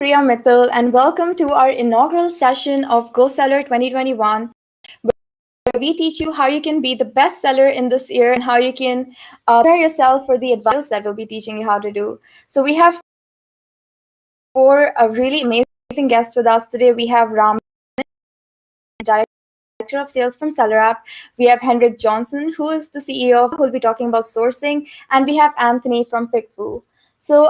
Priya Mittal, and welcome to our inaugural session of GoSeller 2021, where we teach you how you can be the best seller in this year and how you can prepare yourself for the advanced that we'll be teaching you how to do. So we have four really amazing guests with us today. We have Ram, Director of Sales from SellerApp. We have Henrik Johnson, who is the CEO, who will be talking about sourcing, and we have Anthony from PickFu. So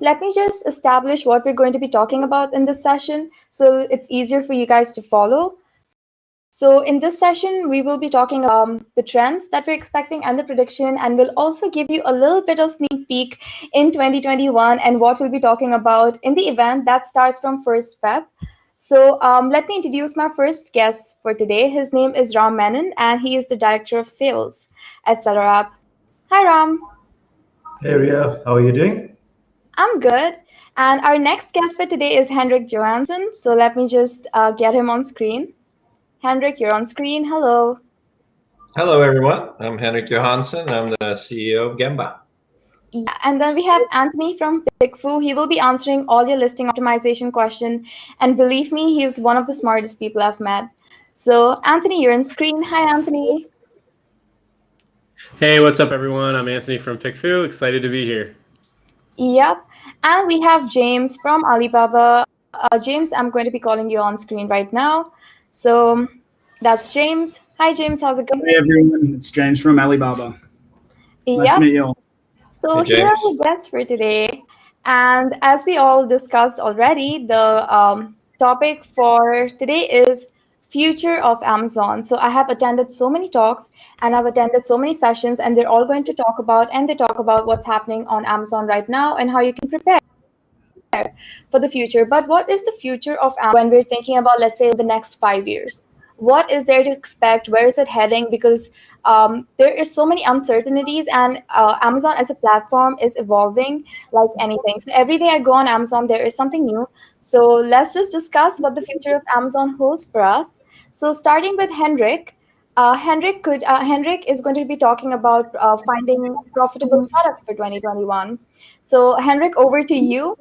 let me just establish what we're going to be talking about in this session so it's easier for you guys to follow. So in this session, we will be talking the trends that we're expecting and the prediction, and we'll also give you a little bit of sneak peek in 2021 and what we'll be talking about in the event that starts from 1st Feb. So let me introduce my first guest for today. His name is Ram Menon, and he is the Director of Sales at SellerApp. Hi, Ram. Hey, Ria. How are you doing? I'm good. And our next guest for today is Henrik Johansson. So let me just get him on screen. Henrik, you're on screen. Hello. Hello, everyone. I'm Henrik Johansson. I'm the CEO of Gemba. Yeah, and then we have Anthony from PickFu. He will be answering all your listing optimization questions. And believe me, he's one of the smartest people I've met. So Anthony, you're on screen. Hi, Anthony. Hey, what's up, everyone? I'm Anthony from PickFu. Excited to be here. Yep. And we have James from Alibaba. James, I'm going to be calling you on screen right now. So that's James. Hi, James. How's it going? Hey, everyone. It's James from Alibaba. Nice to meet you all. So here are the guests for today. And as we all discussed already, the topic for today is future of Amazon. So I have attended so many talks and I've attended so many sessions, and they're all going to talk about what's happening on Amazon right now and how you can prepare for the future. But what is the future of Amazon when we're thinking about, let's say, the next 5 years? What is there to expect? Where is it heading? Because there is so many uncertainties, and Amazon as a platform is evolving like anything. So every day I go on Amazon, there is something new. So let's just discuss what the future of Amazon holds for us. So starting with Henrik. Henrik is going to be talking about finding profitable products for 2021. So Henrik, over to you.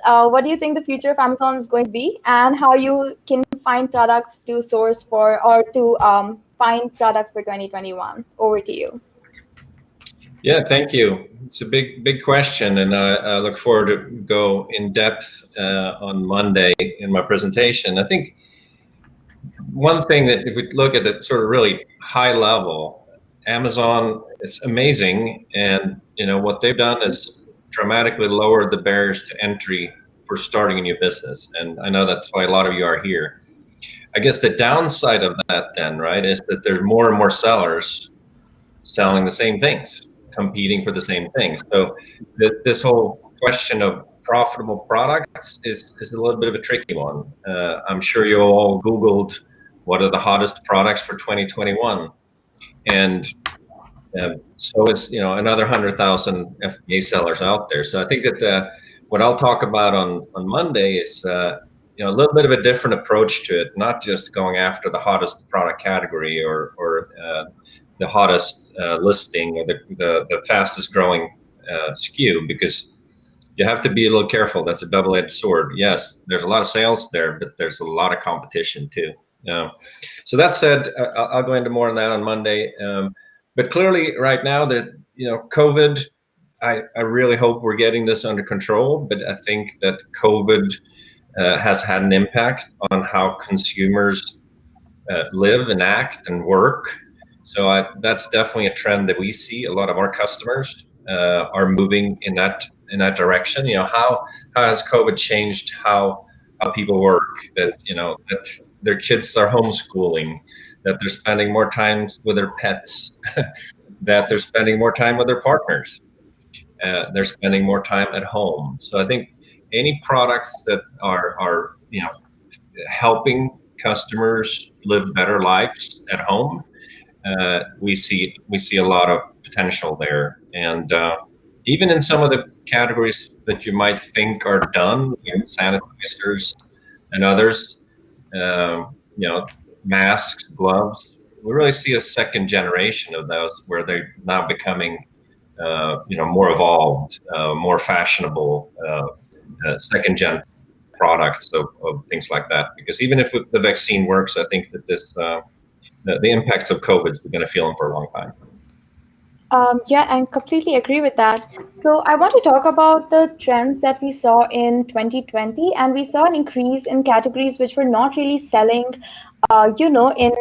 What do you think the future of Amazon is going to be, and how you can find products to source for, or to find products for 2021? Over to you. Yeah, thank you. It's a big question, and I look forward to go in depth on Monday in my presentation. I think one thing that if we look at it sort of really high level, Amazon is amazing, and what they've done is dramatically lowered the barriers to entry for starting a new business, and I know that's why a lot of you are here. I guess the downside of that then, right, is that there's more and more sellers selling the same things, competing for the same things. So this whole question of profitable products is a little bit of a tricky one. I'm sure you all Googled what are the hottest products for 2021, and so it's another 100,000 FBA sellers out there. So I think that what I'll talk about on Monday is a little bit of a different approach to it, not just going after the hottest product category or the hottest listing or the fastest growing SKU, because you have to be a little careful. That's a double-edged sword. Yes, there's a lot of sales there, but there's a lot of competition too. So that said, I'll go into more on that on Monday. But clearly, right now that COVID, I really hope we're getting this under control. But I think that COVID has had an impact on how consumers live and act and work. So that's definitely a trend that we see. A lot of our customers are moving in that direction. How has COVID changed how people work? That that their kids are homeschooling, that they're spending more time with their pets, that they're spending more time with their partners, they're spending more time at home. So I think any products that are helping customers live better lives at home, we see a lot of potential there. And even in some of the categories that you might think are done, sanitizers and others, masks, gloves, we really see a second generation of those where they're now becoming more evolved, more fashionable, second gen products of things like that. Because even if the vaccine works, I think that the impacts of COVID, we're going to feel them for a long time. Yeah, and completely agree with that. So I want to talk about the trends that we saw in 2020, and we saw an increase in categories which were not really selling, in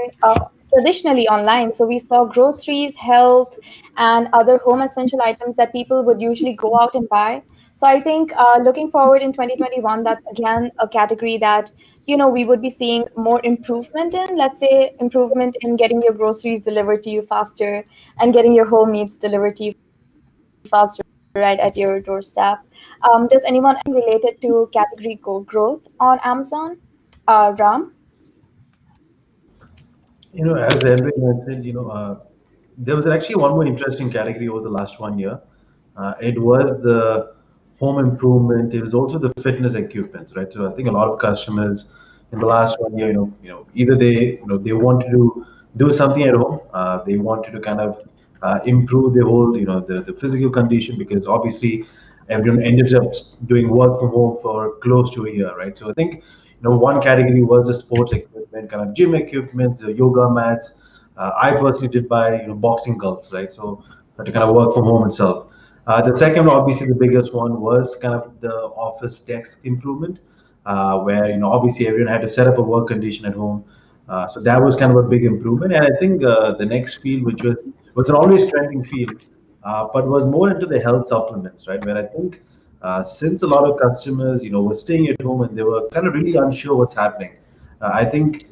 traditionally online. So we saw groceries, health, and other home essential items that people would usually go out and buy. So I think looking forward in 2021, that's again a category that we would be seeing more improvement in. Let's say improvement in getting your groceries delivered to you faster and getting your home needs delivered to you faster right at your doorstep. Does anyone related to category growth on Amazon? Ram? As Henry mentioned, there was actually one more interesting category over the last 1 year. It was the home improvement. It was also the fitness equipment, right? So I think a lot of customers in the last 1 year, either they want to do something at home. They wanted to kind of improve the whole, the physical condition, because obviously everyone ended up doing work from home for close to a year, right? So I think one category was the sports equipment, kind of gym equipment, the yoga mats. I personally did buy boxing gloves, right? So to kind of work from home itself. The second, obviously, the biggest one was kind of the office desk improvement, where obviously everyone had to set up a work condition at home. So that was kind of a big improvement. And I think the next field, which was an always trending field, but was more into the health supplements, right? Where I think since a lot of customers, were staying at home and they were kind of really unsure what's happening, I think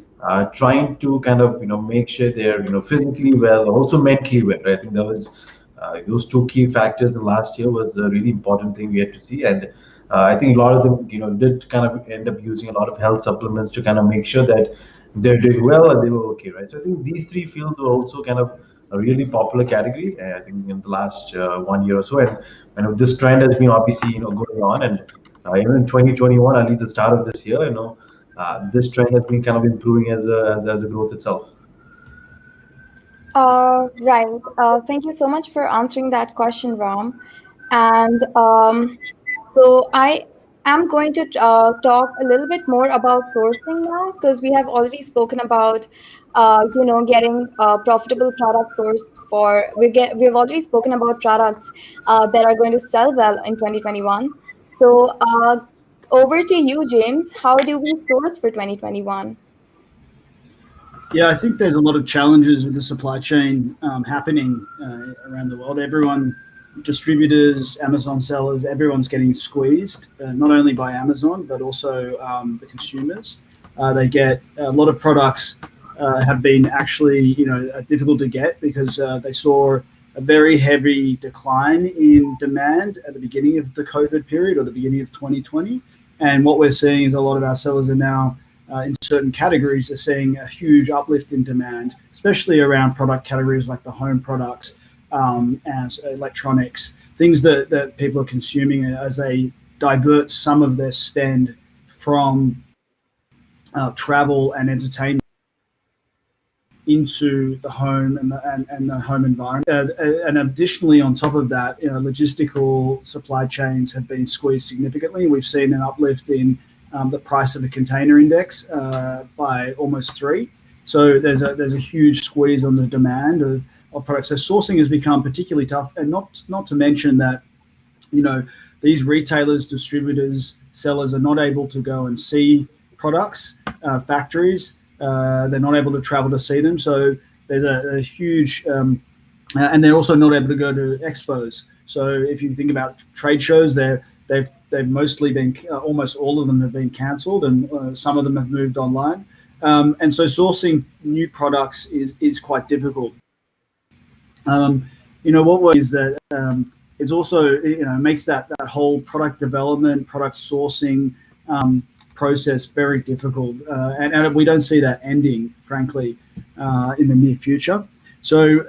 trying to kind of make sure they're physically well, also mentally well. Right? I think that was those two key factors in last year was a really important thing we had to see, and I think a lot of them did kind of end up using a lot of health supplements to kind of make sure that they're doing well and they were okay, right? So I think these three fields were also kind of a really popular category, I think, in the last 1 year or so, and this trend has been obviously going on, and even in 2021, at least the start of this year, this trend has been kind of improving as a growth itself. Right. Thank you so much for answering that question, Ram. And so I am going to talk a little bit more about sourcing now, because we have already spoken about, getting profitable products sourced for. We've already spoken about products that are going to sell well in 2021. So over to you, James. How do we source for 2021? Yeah, I think there's a lot of challenges with the supply chain happening around the world. Everyone, distributors, Amazon sellers, everyone's getting squeezed, not only by Amazon, but also the consumers. They get a lot of products have been actually, difficult to get because they saw a very heavy decline in demand at the beginning of the COVID period or the beginning of 2020. And what we're seeing is a lot of our sellers are now in certain categories are seeing a huge uplift in demand, especially around product categories like the home products, as electronics, things that people are consuming as they divert some of their spend from travel and entertainment into the home and the home environment. And additionally, on top of that, logistical supply chains have been squeezed significantly. We've seen an uplift in the price of the container index by almost 3. So there's a huge squeeze on the demand of products. So sourcing has become particularly tough, and not to mention that these retailers, distributors, sellers are not able to go and see products, factories. They're not able to travel to see them. So there's a huge, and they're also not able to go to expos. So if you think about trade shows, they've mostly been, almost all of them have been cancelled, and some of them have moved online. And so sourcing new products is quite difficult. What is that it's also, makes that whole product development, product sourcing process very difficult. And we don't see that ending, frankly, in the near future. So,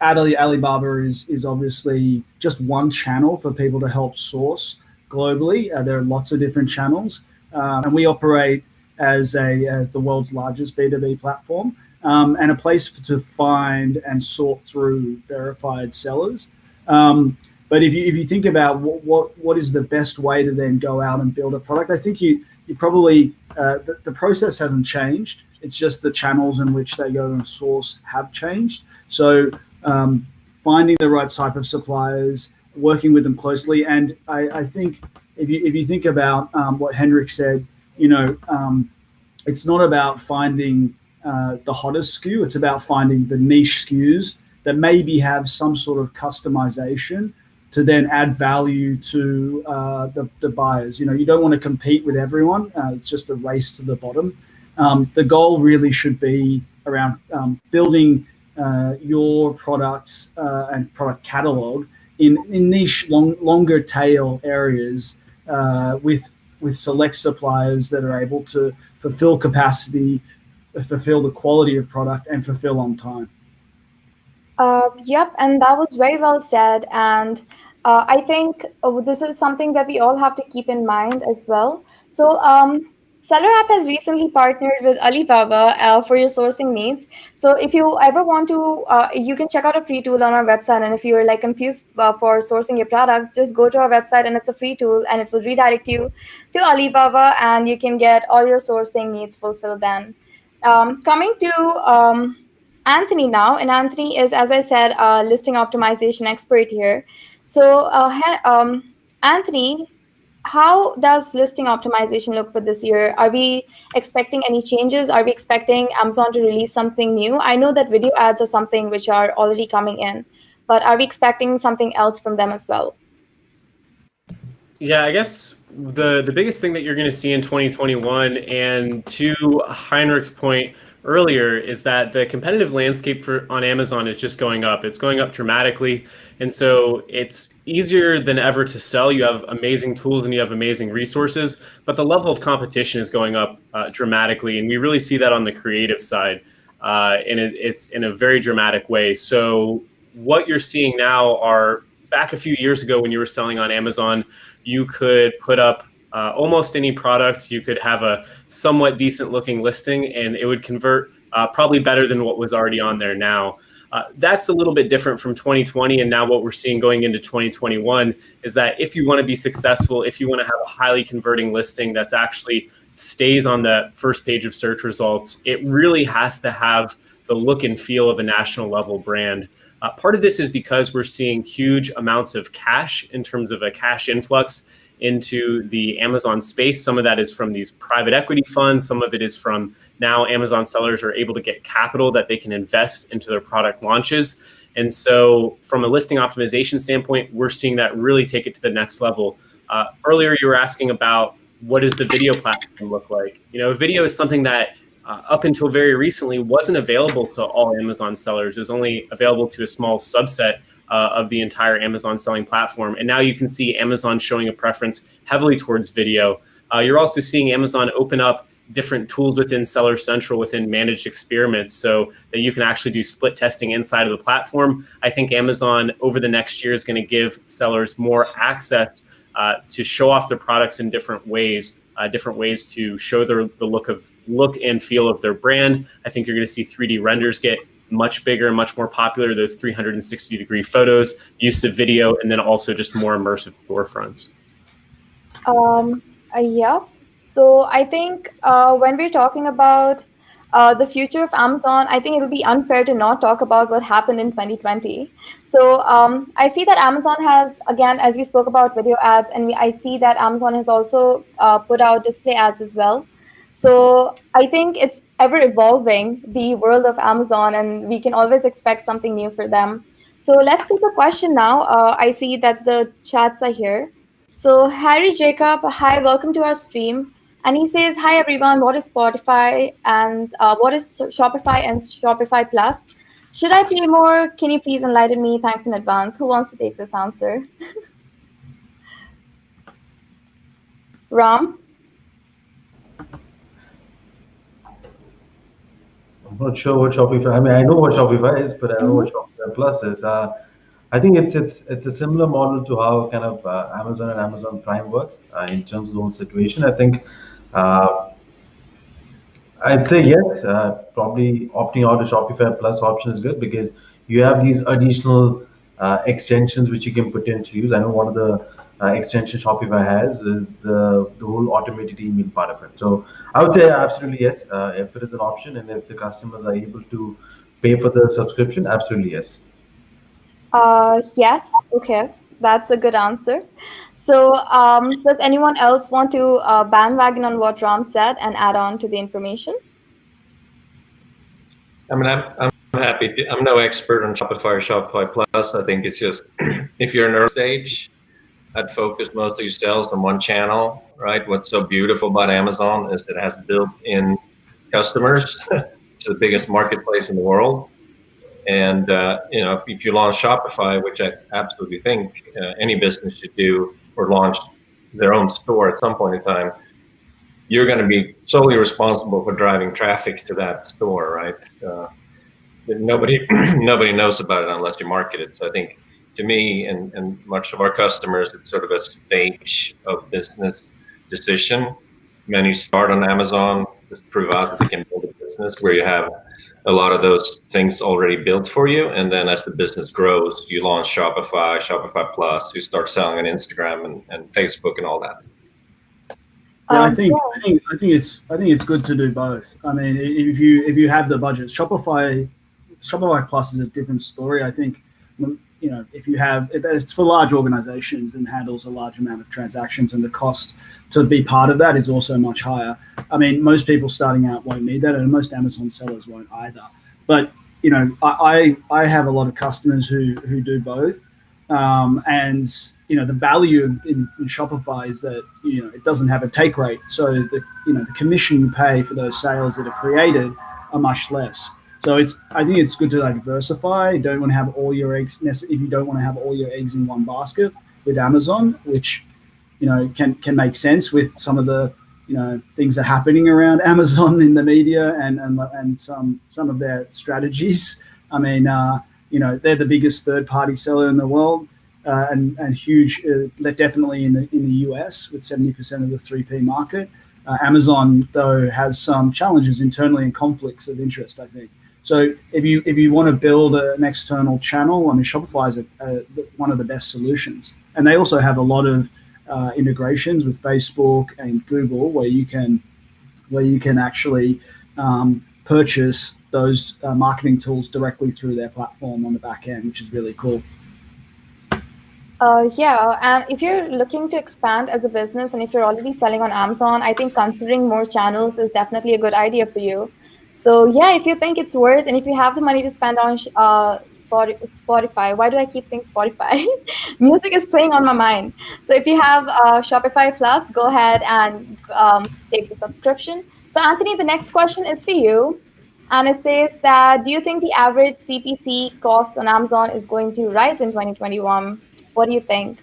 Alibaba is obviously just one channel for people to help source globally. There are lots of different channels, and we operate as the world's largest B2B platform, and a place to find and sort through verified sellers. But if you think about what is the best way to then go out and build a product, I think you probably the process hasn't changed. It's just the channels in which they go and source have changed. So finding the right type of suppliers, working with them closely, and I think if you think about what Hendrik said, it's not about finding the hottest SKU. It's about finding the niche SKUs that maybe have some sort of customization to then add value to the buyers. You don't want to compete with everyone. It's just a race to the bottom. The goal really should be around building your products and product catalog in niche, longer tail areas with select suppliers that are able to fulfill capacity, fulfill the quality of product, and fulfill on time. Yep, and that was very well said. And I think this is something that we all have to keep in mind as well. So SellerApp has recently partnered with Alibaba for your sourcing needs. So if you ever want to, you can check out a free tool on our website. And if you're like confused for sourcing your products, just go to our website and it's a free tool and it will redirect you to Alibaba and you can get all your sourcing needs fulfilled then. Coming to Anthony now, and Anthony is, as I said, a listing optimization expert here. So Anthony, how does listing optimization look for this year? Are we expecting any changes? Are we expecting Amazon to release something new? I know that video ads are something which are already coming in, but are we expecting something else from them as well? Yeah, I guess the biggest thing that you're going to see in 2021, and to Heinrich's point earlier, is that the competitive landscape on Amazon is just going up. It's going up dramatically. And so it's easier than ever to sell. You have amazing tools and you have amazing resources, but the level of competition is going up dramatically. And we really see that on the creative side, and it's in a very dramatic way. So what you're seeing now are, back a few years ago when you were selling on Amazon, you could put up almost any product. You could have a somewhat decent looking listing and it would convert probably better than what was already on there now. That's a little bit different from 2020, and now what we're seeing going into 2021 is that if you want to be successful, if you want to have a highly converting listing that's actually stays on the first page of search results, it really has to have the look and feel of a national level brand. Part of this is because we're seeing huge amounts of cash in terms of a cash influx into the Amazon space. Some of that is from these private equity funds. Some of it is from now Amazon sellers are able to get capital that they can invest into their product launches. And so from a listing optimization standpoint, we're seeing that really take it to the next level. Earlier, you were asking about what does the video platform look like? Video is something that up until very recently wasn't available to all Amazon sellers. It was only available to a small subset of the entire Amazon selling platform. And now you can see Amazon showing a preference heavily towards video. You're also seeing Amazon open up different tools within Seller Central, within managed experiments, so that you can actually do split testing inside of the platform. I think Amazon over the next year is going to give sellers more access to show off their products in different ways to show the look and feel of their brand. I think you're going to see 3D renders get much bigger and much more popular, those 360-degree photos, use of video, and then also just more immersive storefronts. Yeah. So I think when we're talking about the future of Amazon, I think it would be unfair to not talk about what happened in 2020. So I see that Amazon has, again, as we spoke about video ads, and I see that Amazon has also put out display ads as well. So I think it's ever evolving, the world of Amazon, and we can always expect something new for them. So let's take a question now. I see that the chats are here. So Harry Jacob, hi, welcome to our stream. And he says, hi, everyone, what is Spotify and what is Shopify and Shopify Plus? Should I pay more? Can you please enlighten me? Thanks in advance. Who wants to take this answer? Ram? I'm not sure what Shopify. I mean, I know what Shopify is, but I don't know what Shopify Plus is. I think it's a similar model to how kind of Amazon and Amazon Prime works in terms of the whole situation. I think I'd say yes. Probably opting out a Shopify Plus option is good because you have these additional extensions which you can potentially use. I know one of the extension Shopify has is the whole automated email part of it. So I would say absolutely yes. If it is an option and if the customers are able to pay for the subscription, absolutely yes. Yes. Okay, that's a good answer. So, does anyone else want to bandwagon on what Ram said and add on to the information? I mean, I'm happy. I'm no expert on Shopify or Shopify Plus. I think it's just if you're in early stage, I'd focus most of your sales on one channel, right? What's so beautiful about Amazon is it has built-in customers. It's the biggest marketplace in the world. And if you launch Shopify, which I absolutely think any business should do, or launch their own store at some point in time, you're going to be solely responsible for driving traffic to that store, right? Nobody knows about it unless you market it. So I think, to me and much of our customers, it's sort of a stage of business decision. When you start on Amazon, just prove out that you can build a business where you have a lot of those things already built for you. And then as the business grows, you launch Shopify, Shopify Plus, you start selling on Instagram and Facebook and all that. Yeah, I think it's good to do both. I mean, if you have the budget, Shopify Plus is a different story. I think, if you have it's for large organizations and handles a large amount of transactions, and the cost to be part of that is also much higher. I mean, most people starting out won't need that, and most Amazon sellers won't either. But I have a lot of customers who do both, and the value in Shopify is that it doesn't have a take rate, so the commission you pay for those sales that are created are much less. So I think it's good to diversify. You don't want to have all your eggs if you don't want to have all your eggs in one basket with Amazon, which can make sense with some of the things that are happening around Amazon in the media and some of their strategies. I mean, they're the biggest third-party seller in the world, and huge. Definitely in the US with 70% of the 3P market. Amazon though has some challenges internally and conflicts of interest, I think. So if you want to build an external channel, I mean, Shopify is one of the best solutions, and they also have a lot of integrations with Facebook and Google where you can actually purchase those marketing tools directly through their platform on the back end, which is really cool. Yeah, and if you're looking to expand as a business and if you're already selling on Amazon, I think considering more channels is definitely a good idea for you. So yeah, if you think it's worth, and if you have the money to spend on Spotify, why do I keep saying Spotify? Music is playing on my mind. So if you have Shopify Plus, go ahead and take the subscription. So Anthony, the next question is for you. And it says that, do you think the average CPC cost on Amazon is going to rise in 2021? What do you think?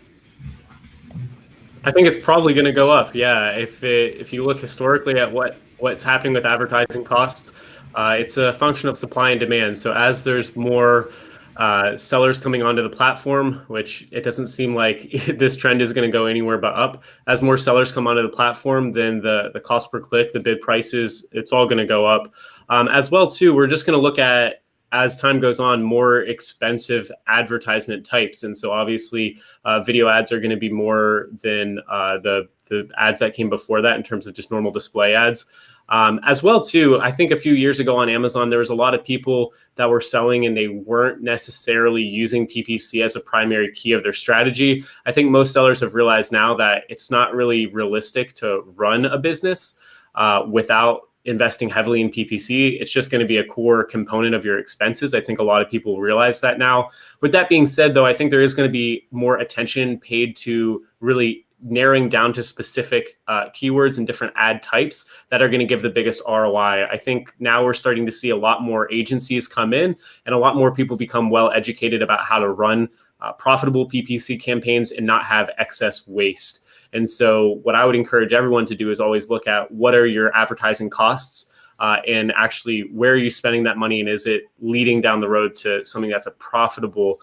I think it's probably going to go up. Yeah, if you look historically at what's happening with advertising costs, it's a function of supply and demand. So as there's more sellers coming onto the platform, which it doesn't seem like this trend is going to go anywhere but up. As more sellers come onto the platform, then the cost per click, the bid prices, it's all going to go up. As well, too, we're just going to look at, as time goes on, more expensive advertisement types. And so obviously video ads are going to be more than the ads that came before that in terms of just normal display ads. As well, too, I think a few years ago on Amazon, there was a lot of people that were selling and they weren't necessarily using PPC as a primary key of their strategy. I think most sellers have realized now that it's not really realistic to run a business without investing heavily in PPC. It's just going to be a core component of your expenses. I think a lot of people realize that now. With that being said, though, I think there is going to be more attention paid to really narrowing down to specific keywords and different ad types that are going to give the biggest ROI. I think now we're starting to see a lot more agencies come in and a lot more people become well educated about how to run profitable PPC campaigns and not have excess waste. And so what I would encourage everyone to do is always look at what are your advertising costs and actually where are you spending that money, and is it leading down the road to something that's a profitable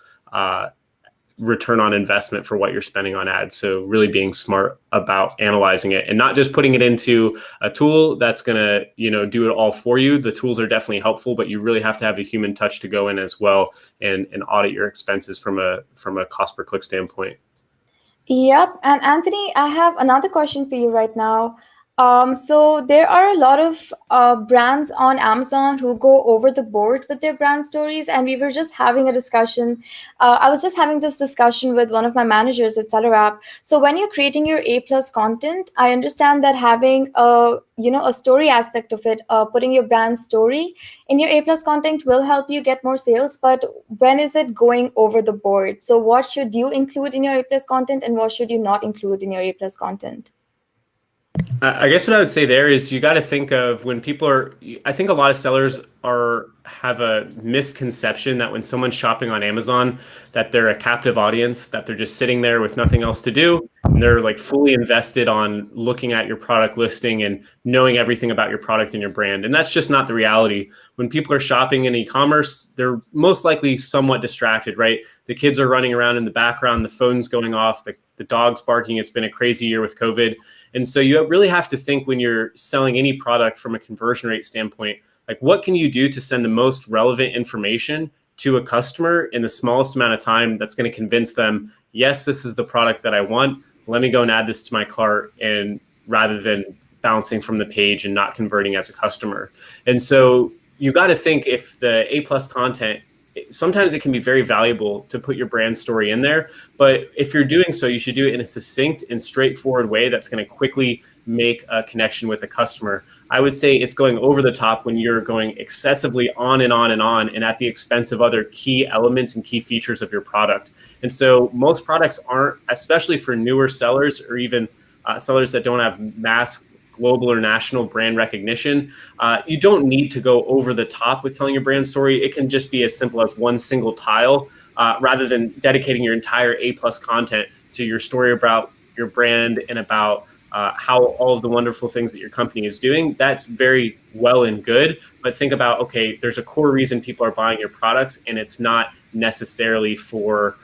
return on investment for what you're spending on ads. So really being smart about analyzing it and not just putting it into a tool that's going to, do it all for you. The tools are definitely helpful, but you really have to have a human touch to go in as well and audit your expenses from a cost per click standpoint. Yep. And Anthony, I have another question for you right now. So there are a lot of brands on Amazon who go over the board with their brand stories, and we were just having a discussion. I was just having this discussion with one of my managers at SellerApp. So when you're creating your A+ content, I understand that having a story aspect of it, putting your brand story in your A+ content will help you get more sales. But when is it going over the board? So what should you include in your A+ content, and what should you not include in your A+ content? I guess what I would say there is you got to think of when people are, I think a lot of sellers have a misconception that when someone's shopping on Amazon, that they're a captive audience, that they're just sitting there with nothing else to do. And they're like fully invested on looking at your product listing and knowing everything about your product and your brand. And that's just not the reality. When people are shopping in e-commerce, they're most likely somewhat distracted, right? The kids are running around in the background, the phone's going off, the dog's barking. It's been a crazy year with COVID. And so you really have to think when you're selling any product from a conversion rate standpoint, like what can you do to send the most relevant information to a customer in the smallest amount of time that's going to convince them, yes, this is the product that I want. Let me go and add this to my cart, and rather than bouncing from the page and not converting as a customer. And so you got to think if the A+ content, sometimes it can be very valuable to put your brand story in there. But if you're doing so, you should do it in a succinct and straightforward way that's going to quickly make a connection with the customer. I would say it's going over the top when you're going excessively on and on and on and at the expense of other key elements and key features of your product. And so most products aren't, especially for newer sellers or even sellers that don't have mass global or national brand recognition, you don't need to go over the top with telling your brand story. It can just be as simple as one single tile, rather than dedicating your entire A+ content to your story about your brand and about how all of the wonderful things that your company is doing. That's very well and good, but think about, okay, there's a core reason people are buying your products, and it's not necessarily for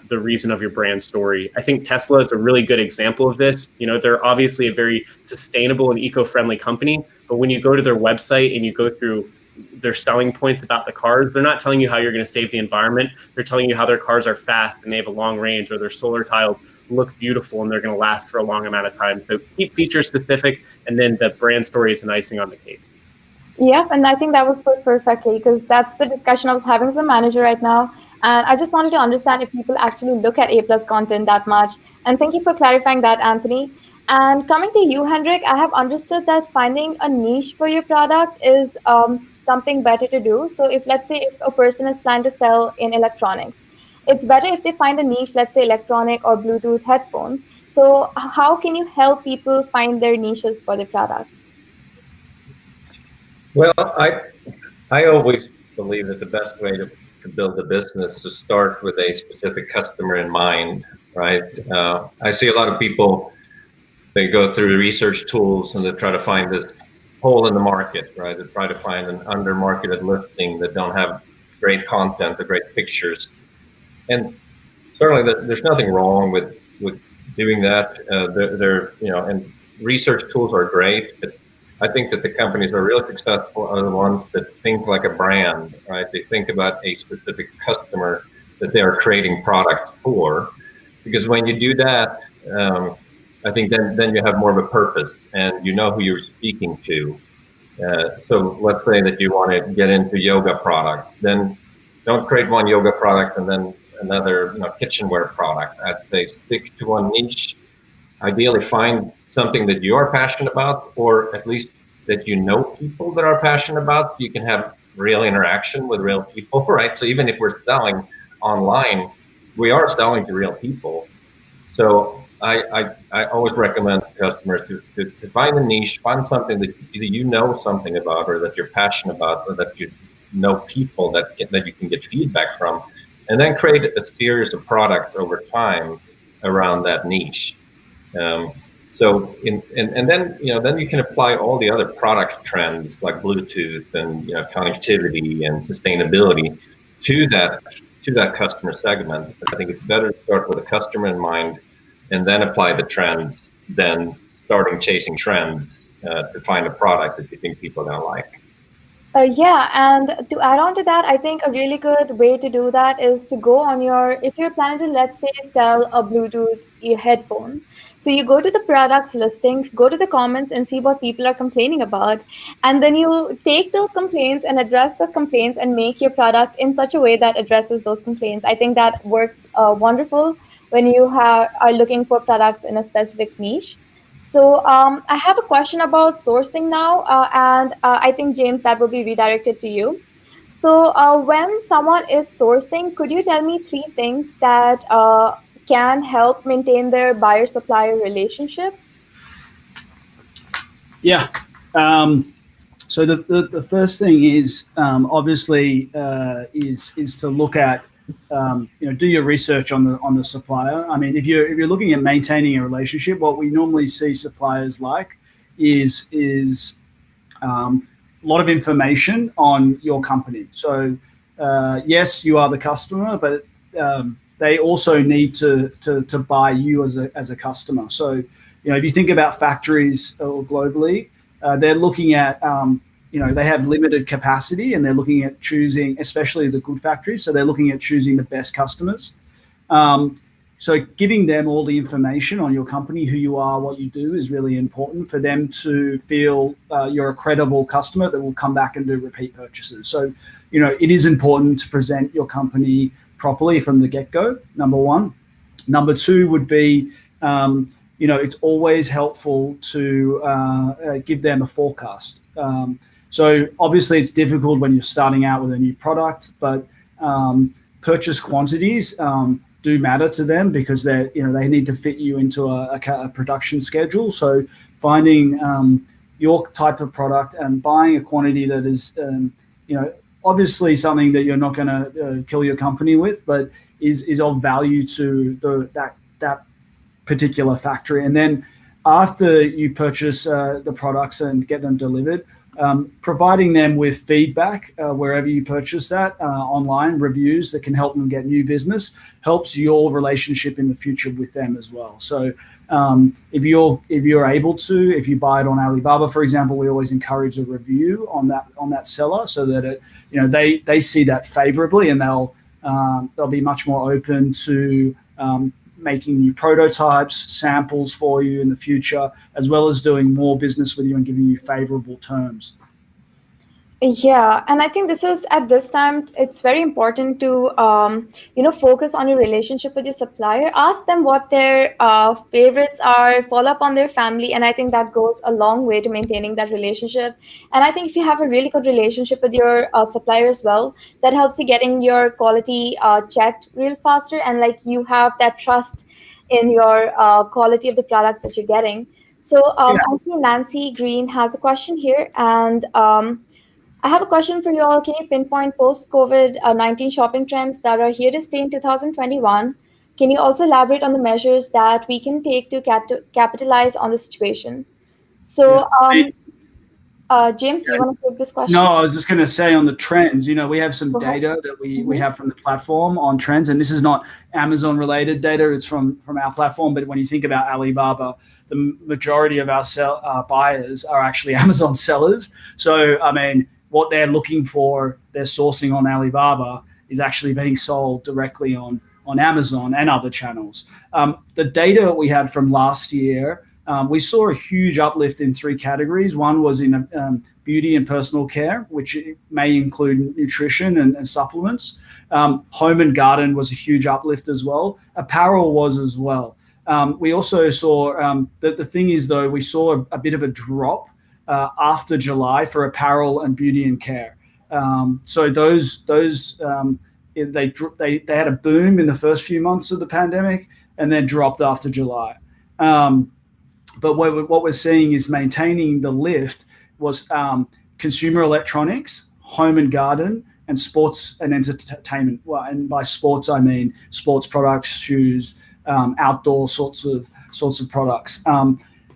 the reason of your brand story. I think Tesla is a really good example of this. They're obviously a very sustainable and eco-friendly company, but when you go to their website and you go through their selling points about the cars, they're not telling you how you're going to save the environment. They're telling you how their cars are fast and they have a long range, or their solar tiles look beautiful and they're going to last for a long amount of time. So keep feature specific, and then the brand story is an icing on the cake. Yeah, and I think that was put perfectly, because that's the discussion I was having with the manager right now. And I just wanted to understand if people actually look at A+ content that much. And thank you for clarifying that, Anthony. And coming to you, Hendrik, I have understood that finding a niche for your product is something better to do. So let's say if a person is planning to sell in electronics, it's better if they find a niche, let's say electronic or Bluetooth headphones. So how can you help people find their niches for their products? Well, I always believe that the best way to build a business is to start with a specific customer in mind, right? I see a lot of people, they go through research tools and they try to find this hole in the market, right? They try to find an under-marketed listing that don't have great content or great pictures. And certainly there's nothing wrong with doing that. And research tools are great, but I think that the companies that are really successful are the ones that think like a brand, right? They think about a specific customer that they are creating products for, because when you do that, I think then you have more of a purpose and you know who you're speaking to. So let's say that you want to get into yoga products, then don't create one yoga product and then another kitchenware product. I'd say stick to one niche. Ideally find something that you are passionate about, or at least that you know people that are passionate about, so you can have real interaction with real people, right? So even if we're selling online, we are selling to real people. So I always recommend customers to find a niche, find something that either you know something about, or that you're passionate about, or that you know people that you can get feedback from, and then create a series of products over time around that niche. So then you can apply all the other product trends like Bluetooth and connectivity and sustainability to that to that customer segment. I think it's better to start with a customer in mind and then apply the trends than starting chasing trends to find a product that you think people are going to like. Yeah, and to add on to that, I think a really good way to do that is to go on if you're planning to, let's say, sell a Bluetooth headphone. So you go to the products listings, go to the comments and see what people are complaining about. And then you take those complaints and address the complaints and make your product in such a way that addresses those complaints. I think that works wonderful when you are looking for products in a specific niche. So I have a question about sourcing now, and I think, James, that will be redirected to you. So when someone is sourcing, could you tell me 3 things that can help maintain their buyer-supplier relationship? Yeah. So the first thing is obviously is to look at do your research on the supplier. I mean, if you're looking at maintaining a relationship, what we normally see suppliers like is a lot of information on your company. So yes, you are the customer, but they also need to buy you as a customer. So if you think about factories globally, they're looking at they have limited capacity and they're looking at choosing, especially the good factories. So they're looking at choosing the best customers. So giving them all the information on your company, who you are, what you do, is really important for them to feel you're a credible customer that will come back and do repeat purchases. So, it is important to present your company properly from the get-go, number one. Number two would be, it's always helpful to give them a forecast. So obviously it's difficult when you're starting out with a new product, but purchase quantities do matter to them because they need to fit you into a production schedule. So finding your type of product and buying a quantity that is, obviously something that you're not going to kill your company with, but is of value to that particular factory. And then after you purchase the products and get them delivered, providing them with feedback wherever you purchase that, online reviews that can help them get new business, helps your relationship in the future with them as well. So if you're able to, if you buy it on Alibaba, for example, we always encourage a review on that seller so that they see that favorably, and they'll be much more open to making new prototypes, samples for you in the future, as well as doing more business with you and giving you favorable terms. Yeah, and I think at this time, it's very important to, focus on your relationship with your supplier. Ask them what their favorites are, follow up on their family, and I think that goes a long way to maintaining that relationship. And I think if you have a really good relationship with your supplier as well, that helps you getting your quality checked real faster, and you have that trust in your quality of the products that you're getting. So I see Nancy Green has a question here, and I have a question for you all. Can you pinpoint post-COVID-19 shopping trends that are here to stay in 2021? Can you also elaborate on the measures that we can take to capitalize on the situation? So, James, do you want to take this question? No, I was just going to say on the trends, we have some data that we have from the platform on trends, and this is not Amazon-related data. It's from our platform. But when you think about Alibaba, the majority of our buyers are actually Amazon sellers. So, I mean, what they're looking for, they're sourcing on Alibaba, is actually being sold directly on Amazon and other channels. The data we had from last year, we saw a huge uplift in 3 categories. One was in beauty and personal care, which may include nutrition and supplements. Home and garden was a huge uplift as well. Apparel was as well. We also saw the thing is, though, we saw a bit of a drop after July for apparel and beauty and care. So those they had a boom in the first few months of the pandemic and then dropped after July. But what we're seeing is maintaining the lift was consumer electronics, home and garden, and sports and entertainment. Well, and by sports I mean sports products, shoes, outdoor sorts of products.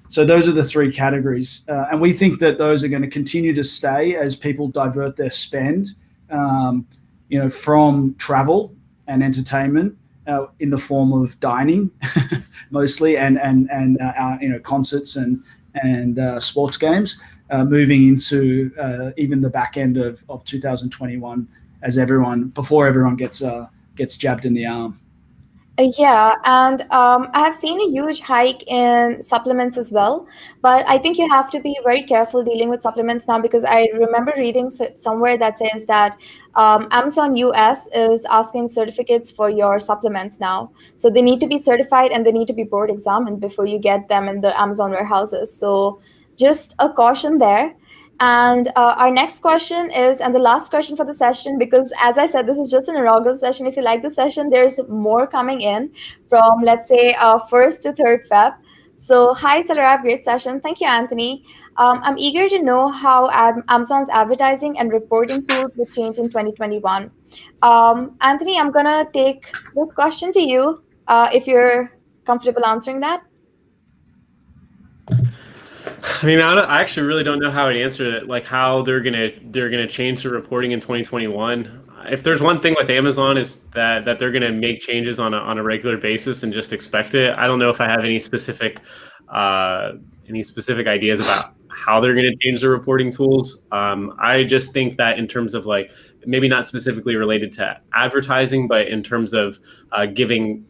So those are the 3 categories, and we think that those are going to continue to stay as people divert their spend, from travel and entertainment in the form of dining, mostly, and concerts and sports games, moving into even the back end of 2021 before everyone gets jabbed in the arm. Yeah, and I have seen a huge hike in supplements as well. But I think you have to be very careful dealing with supplements now, because I remember reading somewhere that says that Amazon US is asking certificates for your supplements now. So they need to be certified and they need to be board examined before you get them in the Amazon warehouses. So just a caution there. And our next question is, and the last question for the session, because as I said, this is just an inaugural session. If you like the session, there's more coming in from, let's say, 1st to 3rd Feb. So hi, SellerApp, great session. Thank you, Anthony. I'm eager to know how Amazon's advertising and reporting tools will change in 2021. Anthony, I'm going to take this question to you if you're comfortable answering that. I mean, I actually really don't know how to answer it. Like how they're gonna change the reporting in 2021. If there's one thing with Amazon is that they're gonna make changes on a regular basis and just expect it. I don't know if I have any specific ideas about how they're gonna change the reporting tools. I just think that in terms of like maybe not specifically related to advertising, but in terms of giving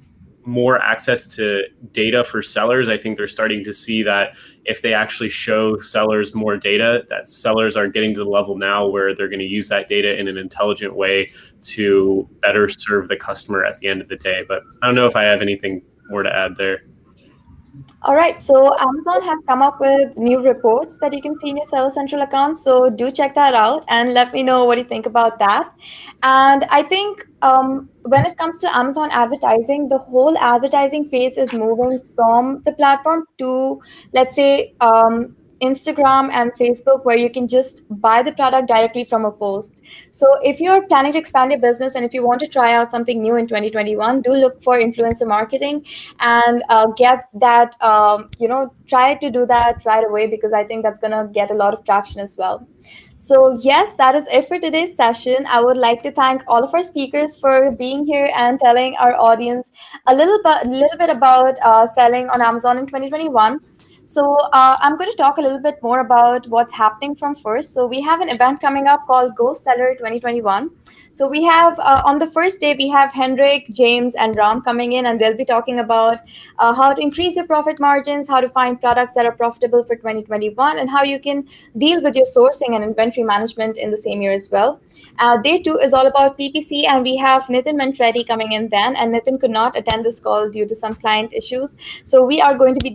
more access to data for sellers, I think they're starting to see that if they actually show sellers more data, that sellers are getting to the level now where they're going to use that data in an intelligent way to better serve the customer at the end of the day. But I don't know if I have anything more to add there. All right, so Amazon has come up with new reports that you can see in your Seller Central account. So do check that out and let me know what you think about that. And I think when it comes to Amazon advertising, the whole advertising phase is moving from the platform to, let's say, Instagram and Facebook, where you can just buy the product directly from a post. So if you're planning to expand your business and if you want to try out something new in 2021, do look for influencer marketing and get that, try to do that right away, because I think that's going to get a lot of traction as well. So yes, that is it for today's session. I would like to thank all of our speakers for being here and telling our audience a little bit about selling on Amazon in 2021. So I'm going to talk a little bit more about what's happening from first. So we have an event coming up called GoSeller 2021. So we have on the first day, we have Hendrik, James, and Ram coming in, and they'll be talking about how to increase your profit margins, how to find products that are profitable for 2021, and how you can deal with your sourcing and inventory management in the same year as well. Day 2 is all about PPC, and we have Nitin Manfredi coming in then, and Nitin could not attend this call due to some client issues. So we are going to be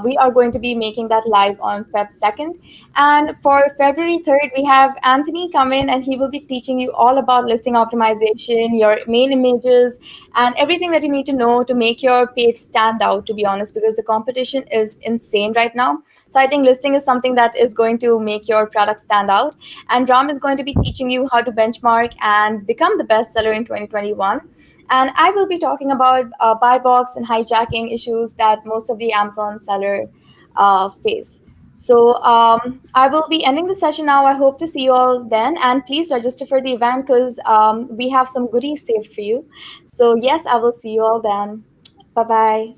we are going to be making that live on Feb 2nd. And for February 3rd, we have Anthony come in, and he will be teaching you all about listing optimization, your main images, and everything that you need to know to make your page stand out, to be honest, because the competition is insane right now. So I think listing is something that is going to make your product stand out. And Ram is going to be teaching you how to benchmark and become the best seller in 2021. And I will be talking about buy box and hijacking issues that most of the Amazon seller face. So I will be ending the session now. I hope to see you all then. And please register for the event, because we have some goodies saved for you. So yes, I will see you all then. Bye-bye.